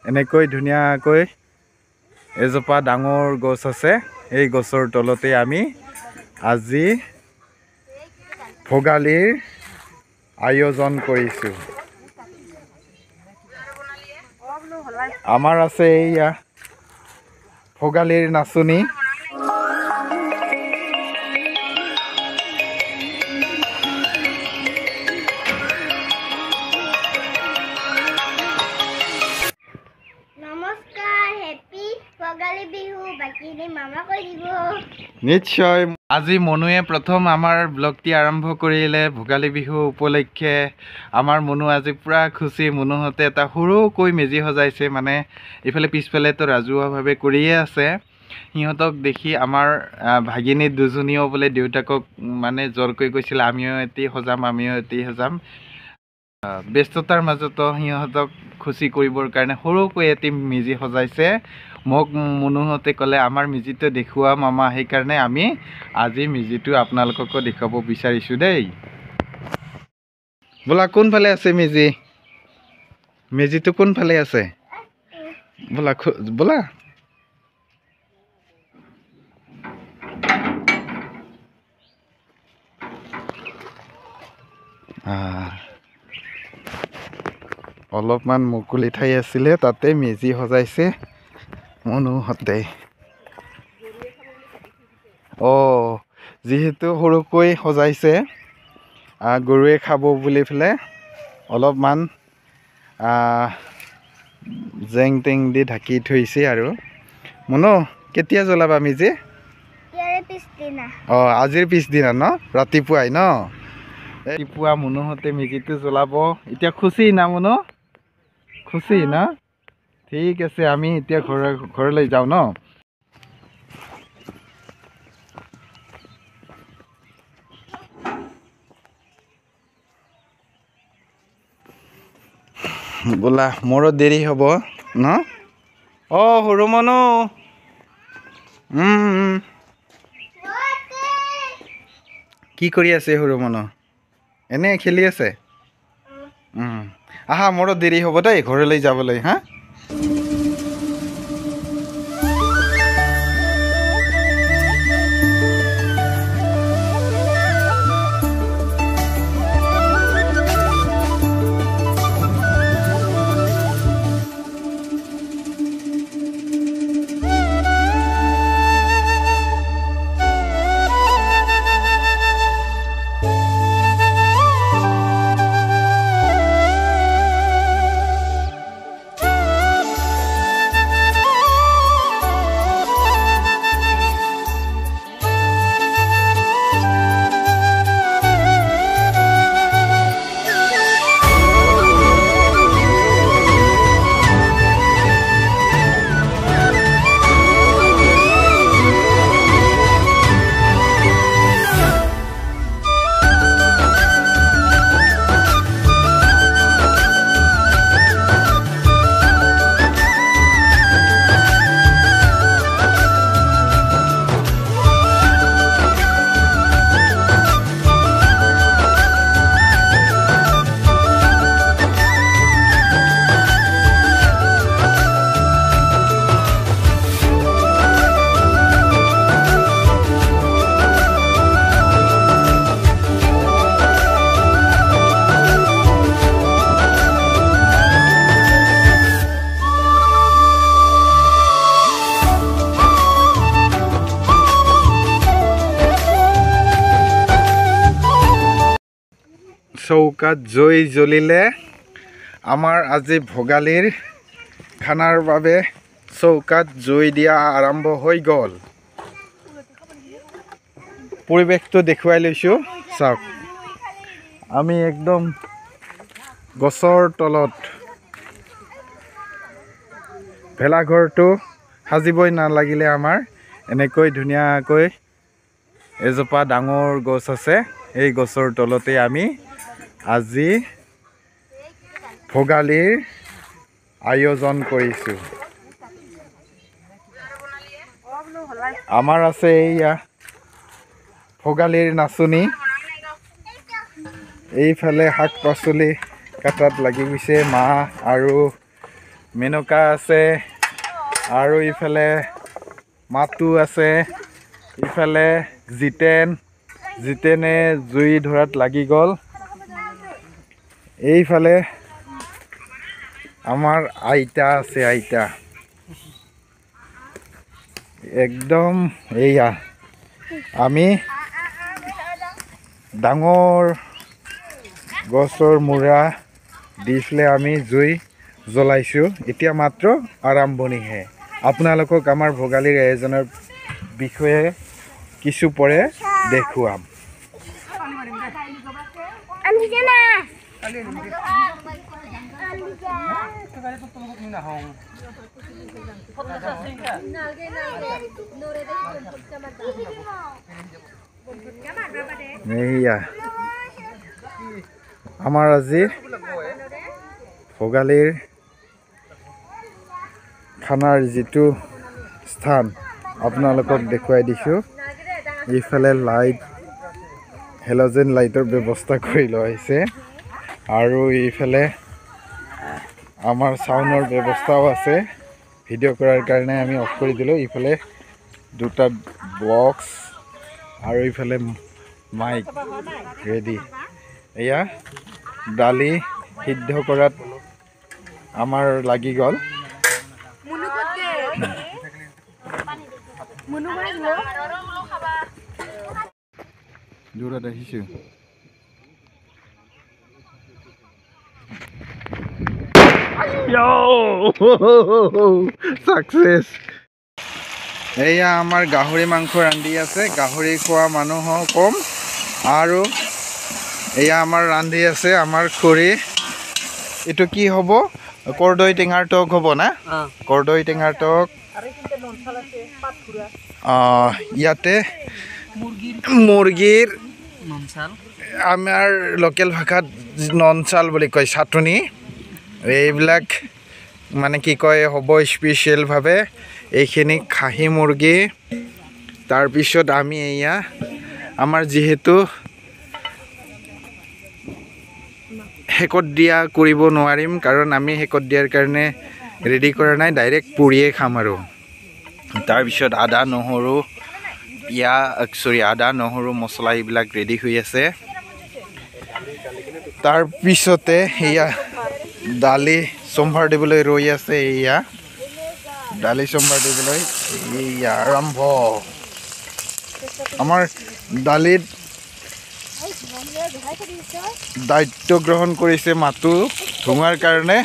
এনেকৈ ধুনীয়াকৈ এজোপা ডাঙৰ গছ আছে। এই গছৰ তলতে আমি আজি ভোগালীৰ আয়োজন কৰিছোঁ। আমাৰ আছে এইয়া ভোগালীৰ নাচনী। নিশ্চয় আজি মনুৱে প্ৰথম আমাৰ ব্লগটি আৰম্ভ কৰিলে ভোগালী বিহু উপলক্ষে। আমাৰ মনু আজি পুৰা খুচি। মনুহঁতে এটা সৰুকৈ মেজি সজাইছে, মানে ইফালে পিছফালেতো ৰাজহুৱাভাৱে কৰিয়ে আছে। সিহঁতক দেখি আমাৰ ভাগিনী দুজনীও বোলে দেউতাকক মানে জোৰকৈ কৈছিল আমিও এটি সজাম, আমিও এটি সজাম। ব্যস্ততাৰ মাজতো সিহঁতক খুচি কৰিবৰ কাৰণে সৰুকৈ এটি মেজি সজাইছে। মোক মনুহঁতে ক'লে আমাৰ মেজিটো দেখুওৱা মামা, সেইকাৰণে আমি আজি মেজিটো আপোনালোককো দেখুৱাব বিচাৰিছোঁ দেই। বোলা কোনফালে আছে মেজি? মেজিটো কোনফালে আছে? বোলা বোলা অলপমান মুকলি ঠাই আছিলে, তাতে মেজি সজাইছে মনুহঁতে। যিহেতু সৰুকৈ সজাইছে, গৰুৱে খাব বুলি পেলাই অলপমান জেং টেং দি ঢাকি থৈছে। আৰু মনো কেতিয়া জ্বলাবা মেজি? আজিৰ পিছদিনা ন? ৰাতিপুৱাই ন? ৰাতিপুৱা মনুহঁতে মেজিটো জ্বলাব। এতিয়া খুচি না মনো? খুচি না? ঠিক আছে, আমি এতিয়া ঘৰলৈ যাওঁ ন? বোলা মোৰো দেৰি হ'ব ন? সৰু মনো কি কৰি আছে? সৰু মনো এনে খেলি আছে। আহা, মোৰো দেৰি হ'ব দেই ঘৰলৈ যাবলৈ। হা, চৌকাত জুই জ্বলিলে। আমাৰ আজি ভোগালীৰ খানাৰ বাবে চৌকাত জুই দিয়া আৰম্ভ হৈ গ'ল। পৰিৱেশটো দেখুৱাই লৈছোঁ চাওক। আমি একদম গছৰ তলত ভেলাঘৰটো সাজিবই নালাগিলে আমাৰ এনেকৈ ধুনীয়াকৈ এজোপা ডাঙৰ গছ আছে। এই গছৰ তলতে আমি আজি ভোগালীৰ আয়োজন কৰিছোঁ। আমাৰ আছে এইয়া ভোগালীৰ নাচনী। এইফালে শাক পাচলি কাটাত লাগি গৈছে মা আৰু মেনকা আছে আৰু ইফালে মাতু আছে ইফালে জিতেনে জুই ধৰাত লাগি গ'ল এইফালে আমাৰ আইতা আছে আইতা একদম এইয়া আমি ডাঙৰ গছৰ মূৰা দি পেলাই আমি জুই জ্বলাইছোঁ এতিয়া মাত্ৰ আৰম্ভণিহে আপোনালোকক আমাৰ ভোগালীৰ আয়োজনৰ বিষয়ে কিছু পৰে দেখুৱাম এইয়া আমাৰ আজি ভোগালীৰ খানাৰ যিটো স্থান আপোনালোকক দেখুৱাই দিছোঁ এইফালে লাইট হেল'জেন লাইটৰ ব্যৱস্থা কৰি লোৱা হৈছে আৰু এইফালে আমাৰ চাউণ্ডৰ ব্যৱস্থাও আছে ভিডিঅ' কৰাৰ কাৰণে আমি অফ কৰি দিলোঁ ইফালে দুটা বক্স আৰু ইফালে মাইক ৰেডি এয়া দালি সিদ্ধ কৰাত আমাৰ লাগি গ'ল দূৰত আহিছোঁ সাকসেস এয়া আমাৰ গাহৰি মাংস ৰান্ধি আছে গাহৰি খোৱা মানুহ কম আৰু এয়া আমাৰ ৰান্ধি আছে আমাৰ খুৰী এইটো কি হ'ব কৰ্দৈ টেঙাৰ টক হ'ব না কৰ্দৈ টেঙাৰ টক ইয়াতে মুৰ্গীৰ আমাৰ লোকেল ভাষাত ননচাল বুলি কয় চাটনি এইবিলাক মানে কি কয় হ'ব স্পেচিয়েলভাৱে এইখিনি খাহী মুৰ্গী তাৰপিছত আমি এয়া আমাৰ যিহেতু হেকত দিয়া কৰিব নোৱাৰিম কাৰণ আমি হেকত দিয়াৰ কাৰণে ৰেডি কৰা নাই ডাইৰেক্ট পুৰিয়ে খাম আৰু তাৰপিছত আদা নহৰু মছলা এইবিলাক ৰেডি হৈ আছে তাৰপিছতে এয়া দালি সম্ভাৰ দিবলৈ ৰৈ আছে এয়া দালি সম্ভাৰ দিবলৈ এয়া আৰম্ভ আমাৰ দালিত দায়িত্ব গ্ৰহণ কৰিছে মাতু ধুঙাৰ কাৰণে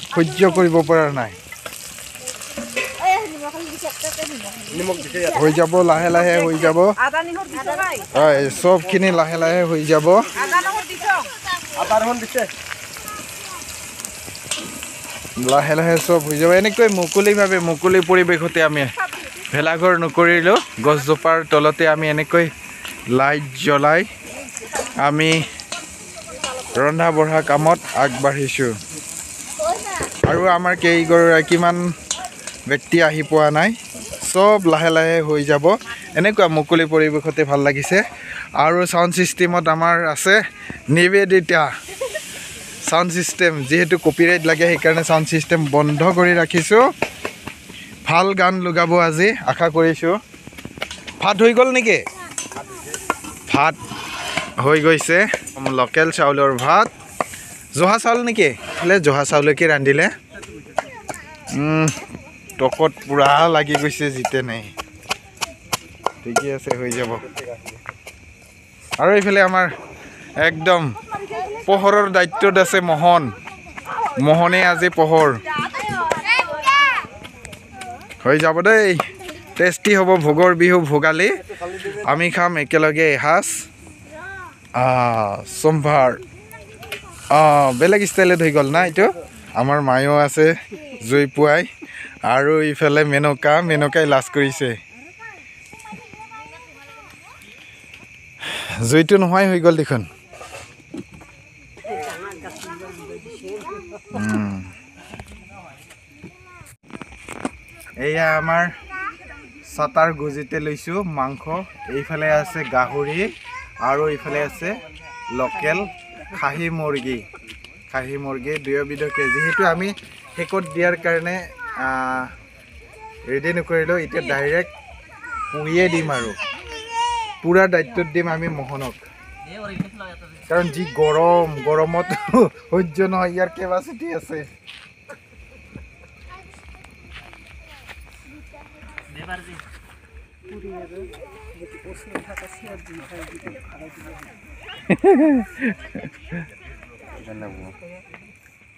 সহ্য কৰিব পৰা নাই হৈ যাব লাহে লাহে হৈ যাব হয় চবখিনি লাহে লাহে হৈ যাব লাহে লাহে চব হৈ যাব এনেকৈ মুকলিভাৱে মুকলি পৰিৱেশতে আমি ভেলাঘৰ নকৰিলেও গছজোপাৰ তলতে আমি এনেকৈ লাইট জ্বলাই আমি ৰন্ধা বঢ়া কামত আগবাঢ়িছোঁ আৰু আমাৰ কেইগৰাকীমান ব্যক্তি আহি পোৱা নাই চব লাহে লাহে হৈ যাব এনেকুৱা মুকলি পৰিৱেশতে ভাল লাগিছে আৰু সাউণ্ড সিস্টেমত আমাৰ আছে নিবেদিতা সাউণ্ড সিস্টেম যেহেতু কপিৰাইট লাগে সেইকাৰণে সাউণ্ড সিস্টেম বন্ধ কৰি ৰাখিছোঁ ভাল গান লগাব আজি আশা কৰিছোঁ ভাত হৈ গ'ল নেকি ভাত হৈ গৈছে লোকেল চাউলৰ ভাত জহা চাউল নেকি বোলে জহা চাউলকে ৰান্ধিলে টকত পুৰা লাগি গৈছে জিতেনে ঠিকে আছে হৈ যাব আৰু এইফালে আমাৰ একদম পোহৰৰ দায়িত্বত আছে মোহনে আজি পোহৰ হৈ যাব দেই টেষ্টি হ'ব ভোগৰ বিহু ভোগালী আমি খাম একেলগে এসাঁজ সম্ভাৰ বেলেগ ষ্টাইলত হৈ গ'ল না এইটো আমাৰ মায়ো আছে জুই পুৱাই আৰু ইফালে মেনকাই লাজ কৰিছে জুইটো নোহোৱাই হৈ গ'ল দেখোন এয়া আমাৰ চাটাৰ গুজিতে লৈছোঁ মাংস এইফালে আছে গাহৰি আৰু এইফালে আছে লোকেল খাহী মুৰ্গী দুয়োবিধকে যিহেতু আমি শেকত দিয়াৰ কাৰণে ৰেডি নকৰিলোঁ এতিয়া ডাইৰেক্ট পুহিয়ে দিম আৰু পুৰা দায়িত্বত দিম আমি মোহনক কাৰণ যি গৰমত সহ্য নহয় ইয়াৰ কেপাচিটি আছে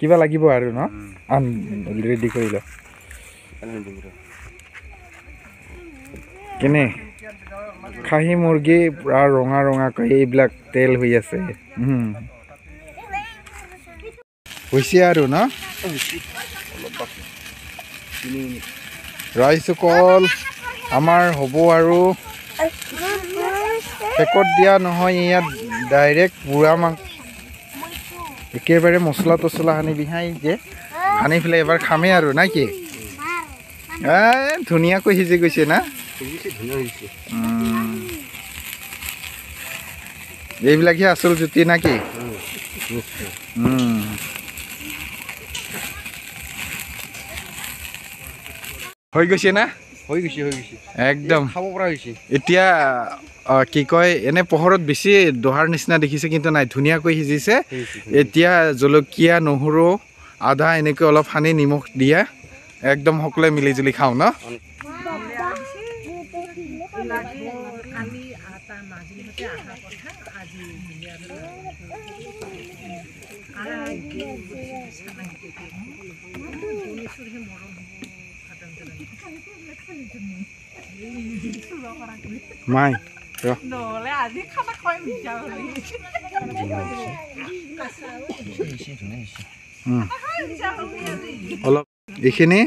কিবা লাগিব আৰু ন ৰেডি কৰি ল কেনে খাহী মুৰ্গী পুৰা ৰঙা ৰঙাকৈ এইবিলাক তেল হৈ আছে হৈছে আৰু ন ৰাইচ কল আমাৰ হ'ব আৰু পেকত দিয়া নহয় ইয়াত ডাইৰেক্ট বুঢ়া মাংস একেবাৰে মছলা তছলা সানি বিহাই যে সানি পেলাই এবাৰ খামেই আৰু না কি ধুনীয়াকৈ সিজি গৈছে না এইবিলাকহে আচল জুতি না কি হৈ গৈছে না হৈ গৈছে একদম খাব পৰা হৈছে এতিয়া কি কয় এনে পোহৰত বেছি দহাৰ নিচিনা দেখিছে কিন্তু নাই ধুনীয়াকৈ সিজিছে এতিয়া জলকীয়া নহৰু আদা এনেকৈ অলপ সানি নিমখ দিয়া একদম সকলোৱে মিলি জুলি খাওঁ ন মাই অলপ এইখিনি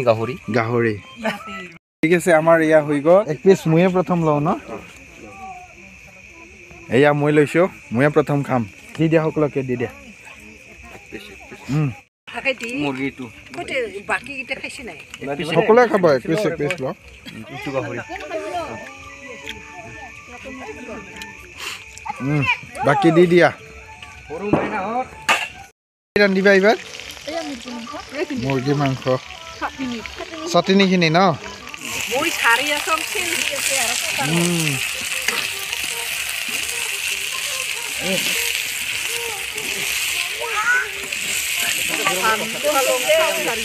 গাহৰি ঠিক আছে আমাৰ এয়া হৈ গ'ল এক পিচ ময়ে প্ৰথম লওঁ ন এয়া মই লৈছোঁ ময়ে প্ৰথম খাম দি দিয়া সকলোকে দি দিয়া সকলোৱে খাব এক পিচ ল বাকী দি দিয়া ৰান্ধিবা এইবাৰ মুৰ্গী মাংস চাটনিখিনি ন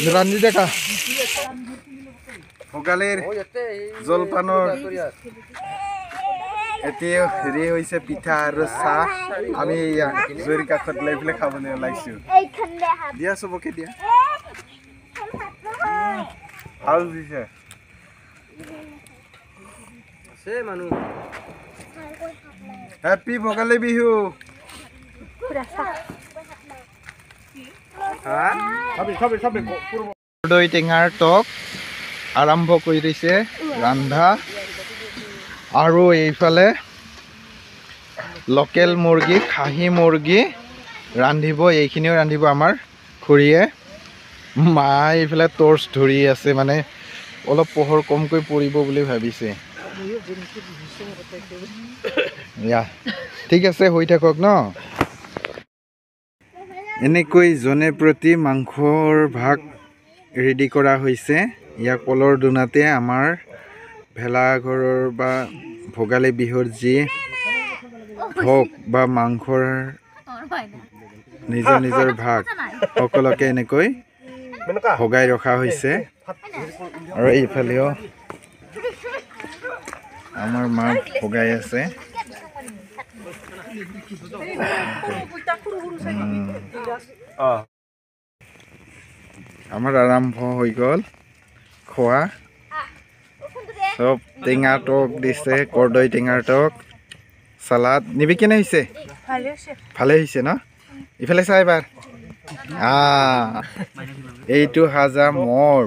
ৰান্ধি দেখা ভোগালীৰ জলপানৰ এতিয়া হেৰি হৈছে পিঠা আৰু চাহ আমি জুইৰ কাষত লৈ পেলাই খাবলৈ ওলাইছোঁ দিয়া চবকে দিয়া ভাল দিছে হেপী ভোগালী বিহু দৈ টেঙাৰ টক আৰম্ভ কৰি দিছে ৰন্ধা আৰু এইফালে লোকেল মুৰ্গী খাহী মুৰ্গী ৰান্ধিব এইখিনিও ৰান্ধিব আমাৰ খুৰীয়ে মায়ে এইফালে টৰ্চ ধৰি আছে মানে অলপ পোহৰ কমকৈ পৰিব বুলি ভাবিছে ঠিক আছে হৈ থাকক ন এনেকৈ জনে প্ৰতি মাংসৰ ভাগ ৰেডি কৰা হৈছে ইয়াৰ কলৰ দুনাতে আমাৰ ভেলাঘৰৰ বা ভোগালী বিহুৰ যি ভোগ বা মাংসৰ নিজৰ নিজৰ ভাগ সকলোকে এনেকৈ ভগাই ৰখা হৈছে আৰু এইফালেও আমাৰ মা ভগাই আছে আমাৰ আৰম্ভ হৈ গ'ল খোৱা চব টেঙা টক দিছে কৰ্দৈ টেঙাৰ টক চালাড নিবি কেনে হৈছে ভালে হৈছে ন ইফালে চাই এবাৰ এইটো হাজা মোৰ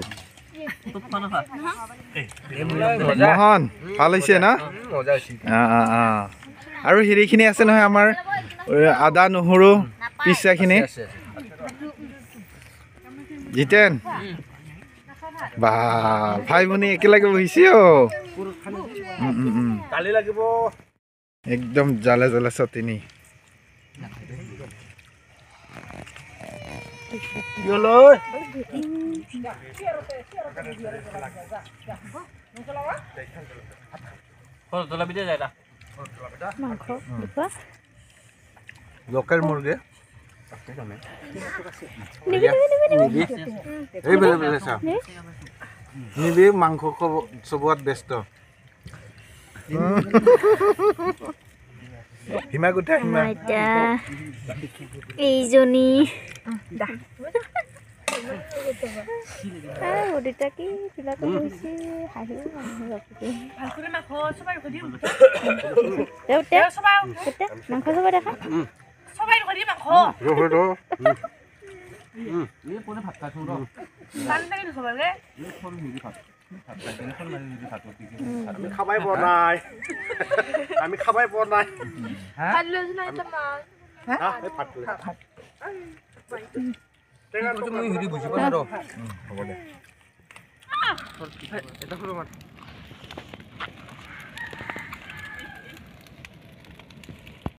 মোহন ভাল হৈছে ন আৰু হেৰিখিনি আছে নহয় আমাৰ আদা নহৰু পিচাখিনি জিতেন বা ভাই ভনী একেলগে বহিছে একদম জালে জালে চাটনি লোকেল মুরগি নিবি মাংস চবত ব্যস্ত হিমা গোটা হিমা এইজনী ওটা কি কিবা কৈছে হাঁহি মাংস চবাই দেখা আমি খাবাই বনাই আমি খাবাই বনাই হ'ব দে